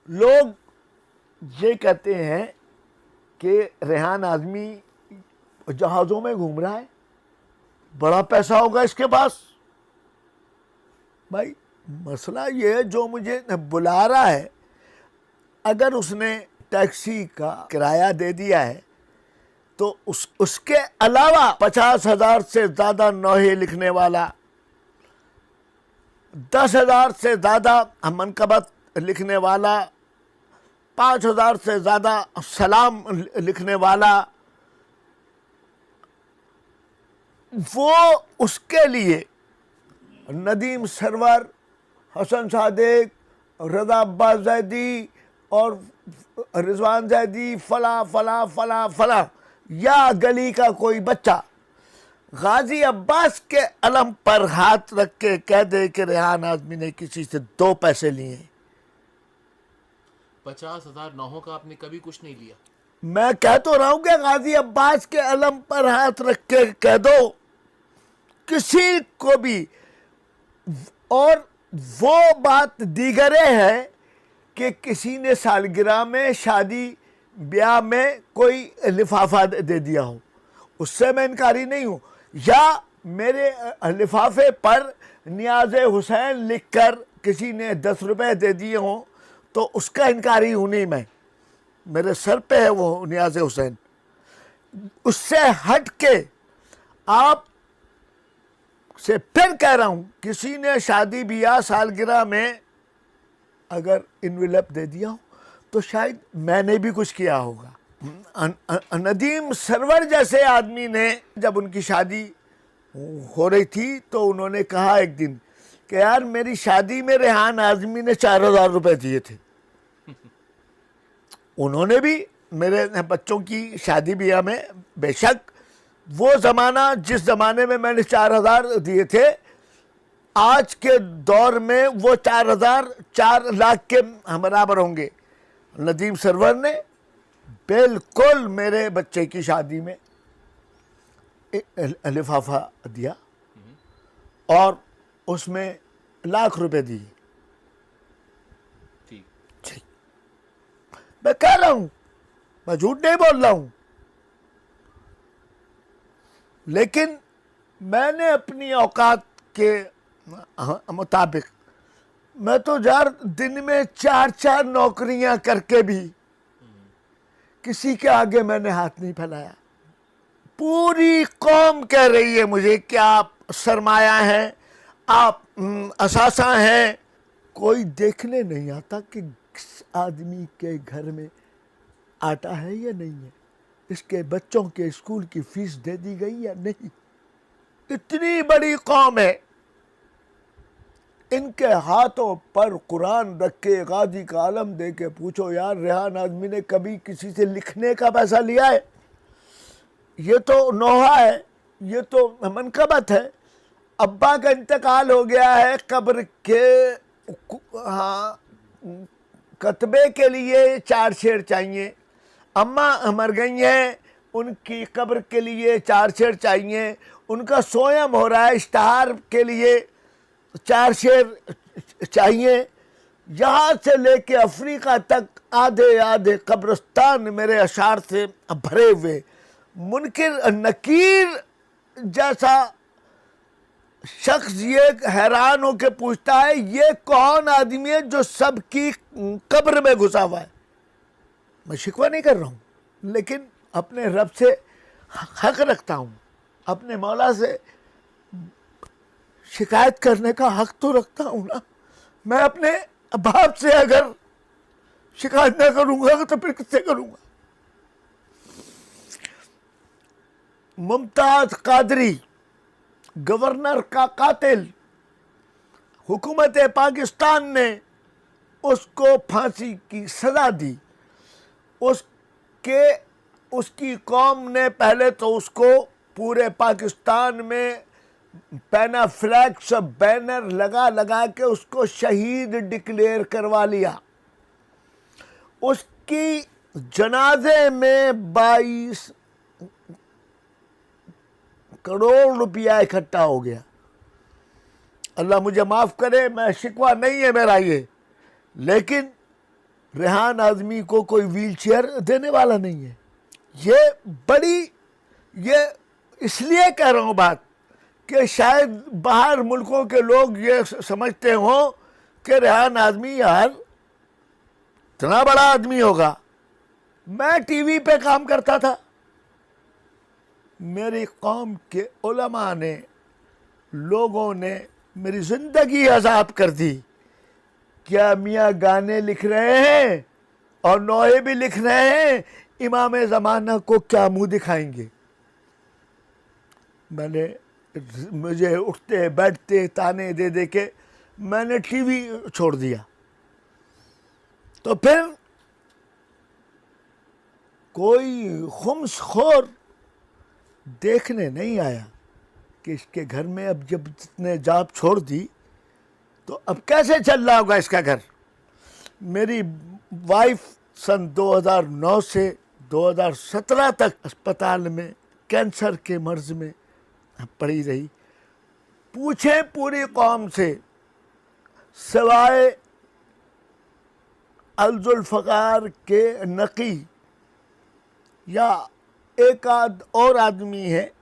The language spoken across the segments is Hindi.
लोग ये कहते हैं कि रेहान आज़मी जहाज़ों में घूम रहा है, बड़ा पैसा होगा इसके पास। भाई मसला ये है, जो मुझे बुला रहा है, अगर उसने टैक्सी का किराया दे दिया है तो उसके अलावा 50,000 से ज़्यादा नोहे लिखने वाला, 10,000 से ज़्यादा मनकबत लिखने वाला, 5,000 से ज़्यादा सलाम लिखने वाला, वो उसके लिए नदीम सरवर, हसन सादिक, रज़ा अब्बास ज़ैदी और रिजवान ज़ैदी, फला फला फला फला, या गली का कोई बच्चा गाजी अब्बास के अलम पर हाथ रख के कह दे कि रेहान आज़मी ने किसी से 2 पैसे लिए। 50,000 नौहों का आपने कभी कुछ नहीं लिया। मैं कह तो रहा हूं कि गाजी अब्बास के अलम पर हाथ रख के कह दो किसी को भी। और वो बात दीगरे है कि किसी ने सालगिरह में, शादी ब्याह में कोई लिफाफा दे दिया हो, उससे मैं इनकारी नहीं हूं, या मेरे लिफाफे पर नियाज़ हुसैन लिखकर किसी ने 10 रुपए दे दिए हों तो उसका इनकारी हूं नहीं मैं, मेरे सर पे है वो नियाज़ हुसैन। उससे हट के आप से फिर कह रहा हूं, किसी ने शादी ब्याह सालगिरह में अगर इन्वेलप दे दिया हो तो शायद मैंने भी कुछ किया होगा। नदीम सरवर जैसे आदमी ने, जब उनकी शादी हो रही थी तो उन्होंने कहा एक दिन कि यार मेरी शादी में रेहान आज़मी ने 4,000 रुपए दिए थे। उन्होंने भी मेरे बच्चों की शादी ब्याह में, बेशक वो ज़माना जिस ज़माने में मैंने 4,000 दिए थे, आज के दौर में वो 4,000 4 लाख के बराबर होंगे। नदीम सरवर ने बिल्कुल मेरे बच्चे की शादी में लिफाफा दिया और उसमें लाख रुपए दिए। ठीक, मैं कह रहा हूं, मैं झूठ नहीं बोल रहा हूं, लेकिन मैंने अपनी औकात के मुताबिक, मैं तो यार दिन में 4-4 नौकरियां करके भी किसी के आगे मैंने हाथ नहीं फैलाया। पूरी कौम कह रही है मुझे कि आप सरमाया हैं, आप असासा हैं। कोई देखने नहीं आता कि आदमी के घर में आटा है या नहीं है, इसके बच्चों के स्कूल की फीस दे दी गई या नहीं। इतनी बड़ी कौम है, इनके हाथों पर कुरान रख के गाजी का आलम दे के पूछो यार रेहान आज़मी ने कभी किसी से लिखने का पैसा लिया है? ये तो नोहा है, ये तो मनकबत है। अब्बा का इंतकाल हो गया है, कब्र के कतबे के लिए 4 शेर चाहिए। अम्मा मर गई हैं, उनकी कब्र के लिए 4 शेर चाहिए। उनका सोयम हो रहा है, इश्तहार के लिए 4 शेर चाहिए। यहाँ से लेके अफ्रीका तक आधे आधे कब्रिस्तान मेरे अशार से भरे हुए। मुनकिर नकीर जैसा शख्स ये हैरान होकर पूछता है ये कौन आदमी है जो सबकी कब्र में घुसा हुआ है। मैं शिकवा नहीं कर रहा हूँ, लेकिन अपने रब से हक रखता हूँ, अपने मौला से शिकायत करने का हक तो रखता हूँ ना। मैं अपने बाप से अगर शिकायत ना करूँगा तो फिर किससे करूँगा? मुमताज़ कादरी, गवर्नर का कातिल, हुकूमत पाकिस्तान ने उसको फांसी की सज़ा दी। उसकी कौम ने पहले तो उसको पूरे पाकिस्तान में पैनाफ्लैक्स बैनर लगा लगा के उसको शहीद डिक्लेयर करवा लिया। उसकी जनाजे में 22 करोड़ रुपया इकट्ठा हो गया। अल्लाह मुझे माफ़ करे, मैं शिकवा नहीं है मेरा ये, लेकिन रेहान आज़मी को कोई व्हीलचेयर देने वाला नहीं है। ये बड़ी, ये इसलिए कह रहा हूँ बात कि शायद बाहर मुल्कों के लोग ये समझते हों कि रेहान आज़मी यार इतना बड़ा आदमी होगा। मैं टीवी पे काम करता था, मेरी कौम के उलमा ने, लोगों ने मेरी ज़िंदगी आज़ाद कर दी। क्या मियाँ गाने लिख रहे हैं और नोहे भी लिख रहे हैं, इमाम ज़माना को क्या मुंह दिखाएंगे। मुझे उठते बैठते ताने दे दे के मैंने टीवी छोड़ दिया। तो फिर कोई खुम्सखोर देखने नहीं आया कि इसके घर में अब जब जितने जॉब छोड़ दी तो अब कैसे चल रहा होगा इसका घर। मेरी वाइफ सन 2009 से 2017 तक अस्पताल में कैंसर के मर्ज में पड़ी रही। पूछे पूरी कौम से, सिवाय अल-जुल्फ़कार के नकी या एक आध और आदमी है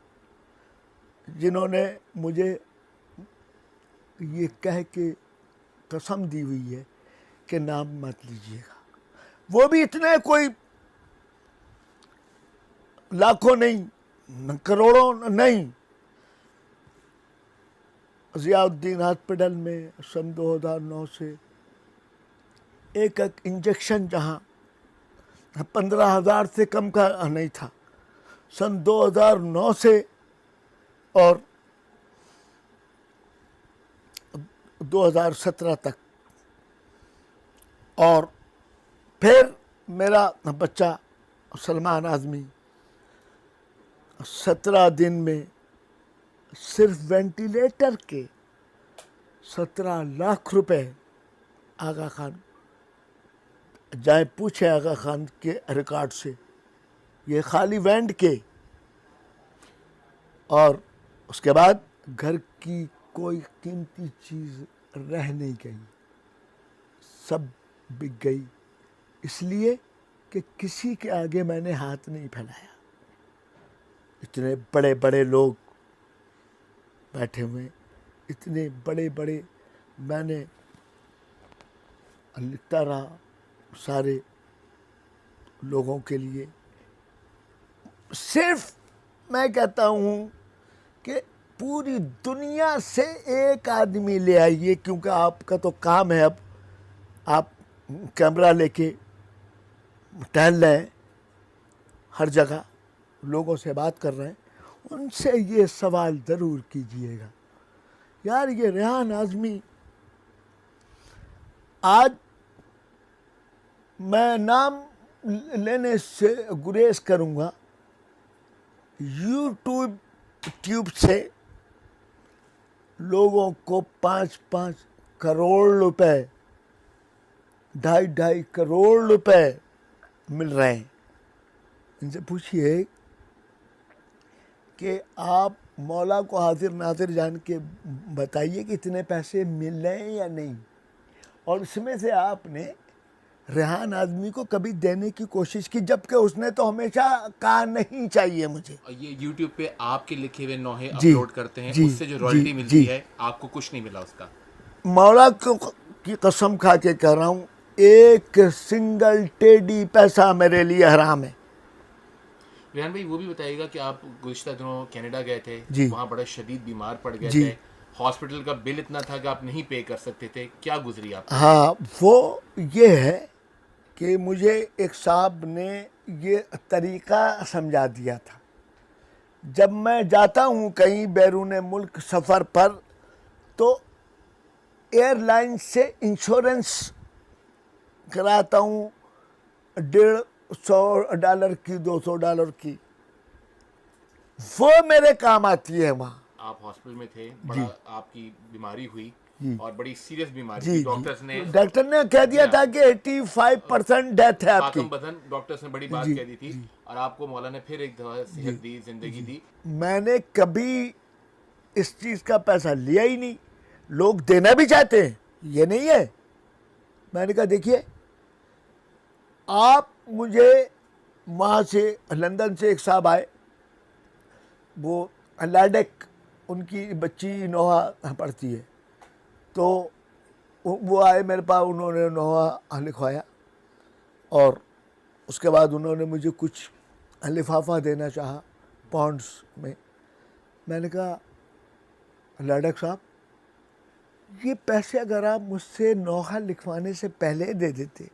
जिन्होंने मुझे ये कह के कसम दी हुई है कि नाम मत लीजिएगा। वो भी इतने कोई लाखों नहीं, करोड़ों नहीं। ज़ियाउद्दीन हॉस्पिटल में सन 2009 से एक इंजेक्शन जहाँ 15,000 से कम का नहीं था, सन 2009 से और 2017 तक। और फिर मेरा बच्चा सलमान आज़मी 17 दिन में सिर्फ वेंटिलेटर के 17 लाख रुपए आगा खान, जाए पूछे आगा खान के रिकॉर्ड से, ये खाली वेंट के। और उसके बाद घर की कोई कीमती चीज़ रह नहीं गई, सब बिक गई, इसलिए कि किसी के आगे मैंने हाथ नहीं फैलाया। इतने बड़े बड़े लोग बैठे हुए, इतने बड़े बड़े, मैंने लिखता रहा सारे लोगों के लिए। सिर्फ मैं कहता हूँ कि पूरी दुनिया से एक आदमी ले आइए, क्योंकि आपका तो काम है, अब आप कैमरा लेके टहल रहे हैं, हर जगह लोगों से बात कर रहे हैं, उनसे ये सवाल ज़रूर कीजिएगा, यार ये रेहान आज़मी, आज मैं नाम लेने से गुरेज करूँगा, यूट्यूब से लोगों को 5-5 करोड़ रुपए, 2.5 करोड़ रुपए मिल रहे हैं। इनसे पूछिए कि आप मौला को हाजिर नाजिर जान के बताइए कि इतने पैसे मिल रहे हैं या नहीं, और इसमें से आपने रेहान आज़मी को कभी देने की कोशिश की, जबकि उसने तो हमेशा कहा नहीं चाहिए मुझे। ये YouTube पे आपके लिखे हुए नोहे जी, अपलोड करते हैं, जी, उससे जो रॉयल्टी जी, मिलती जी। है, आपको कुछ नहीं मिला उसका? मौला की कसम खा के कह रहा हूँ, एक सिंगल टेडी पैसा मेरे लिए हराम है। रेहान भाई, वो भी बताइएगा कि आप गुज़िश्ता दिनों कनाडा गए थे, जी। वहाँ बड़ा शदीद बीमार पड़ गए जी। थे, हॉस्पिटल का बिल इतना था कि आप नहीं पे कर सकते थे, क्या गुजरी आप? हाँ, वो ये है कि मुझे एक साहब ने ये तरीका समझा दिया था। जब मैं जाता हूँ कहीं बैरून मुल्क सफ़र पर, तो एयरलाइन से इंश्योरेंस कराता हूँ $150 की, $200 की, वो मेरे काम आती है वहाँ। आप हॉस्पिटल में थे, बड़ा आपकी बीमारी हुई और बड़ी सीरियस बीमारी जी, थी। डॉक्टर ने कह दिया था कि 85% डेथ है आपकी। बदन डॉक्टर्स ने बड़ी बात कह दी थी, और आपको मौला ने फिर एक दफा सेहत दी, जिंदगी दी। मैंने कभी इस चीज़ का पैसा लिया ही नहीं। लोग देना भी चाहते हैं, ये नहीं है। मैंने कहा देखिए, आप मुझे वहाँ से लंदन से एक साहब आए, वो लाडेक उनकी बच्ची नोहा पढ़ती है, तो वो आए मेरे पास, उन्होंने नोहा लिखवाया और उसके बाद उन्होंने मुझे कुछ लिफाफा देना चाहा पॉन्ड्स में। मैंने कहा लाडक साहब, ये पैसे अगर आप मुझसे नोहा लिखवाने से पहले दे देते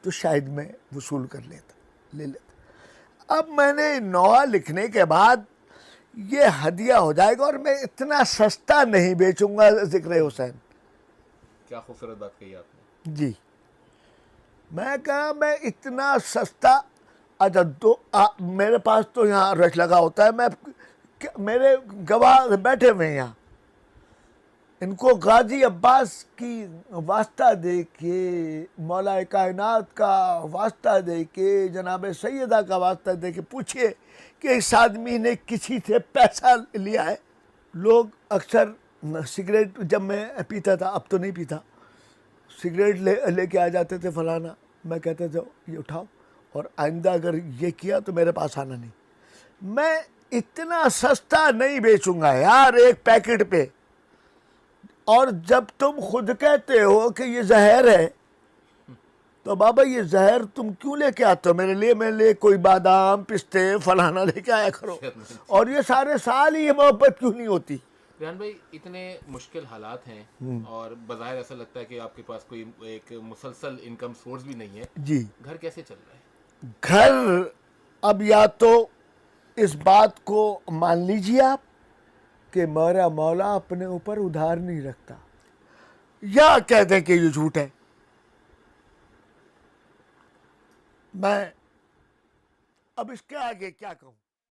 तो शायद मैं वसूल कर ले लेता। अब मैंने नोहा लिखने के बाद ये हदिया हो जाएगा और मैं इतना सस्ता नहीं बेचूंगा ज़िक्र हुसैन। क्या खूबसूरत बात कही आपने जी। मैं कहा मैं इतना सस्ता, अच्छा तो मेरे पास तो यहाँ रश लगा होता है, मेरे गवाह बैठे हुए हैं यहाँ, इनको गाजी अब्बास की वास्ता दे के, मौला कायनात का वास्ता दे के, जनाब सैयदा का वास्ता दे के पूछिए कि इस आदमी ने किसी से पैसा लिया है। लोग अक्सर सिगरेट, जब मैं पीता था, अब तो नहीं पीता, सिगरेट लेके आ जाते थे फलाना, मैं कहते थे ये उठाओ और आइंदा अगर ये किया तो मेरे पास आना नहीं। मैं इतना सस्ता नहीं बेचूंगा यार एक पैकेट पे। और जब तुम खुद कहते हो कि ये जहर है, तो बाबा ये जहर तुम क्यों लेके आते हो मेरे लिए? मेरे लिए कोई बादाम पिस्ते फलाना लेके आया करो। और ये सारे साल ही ये मोहब्बत क्यों नहीं होती? रेहान भाई, इतने मुश्किल हालात हैं और बज़ाहिर ऐसा लगता है कि आपके पास कोई एक मुसलसल इनकम सोर्स भी नहीं है जी। घर कैसे चल रहा है? घर, अब या तो इस बात को मान लीजिए आप कि मेरा मौला अपने ऊपर उधार नहीं रखता, या कह दें कि ये झूठ है। मैं अब इसके आगे क्या कहूं?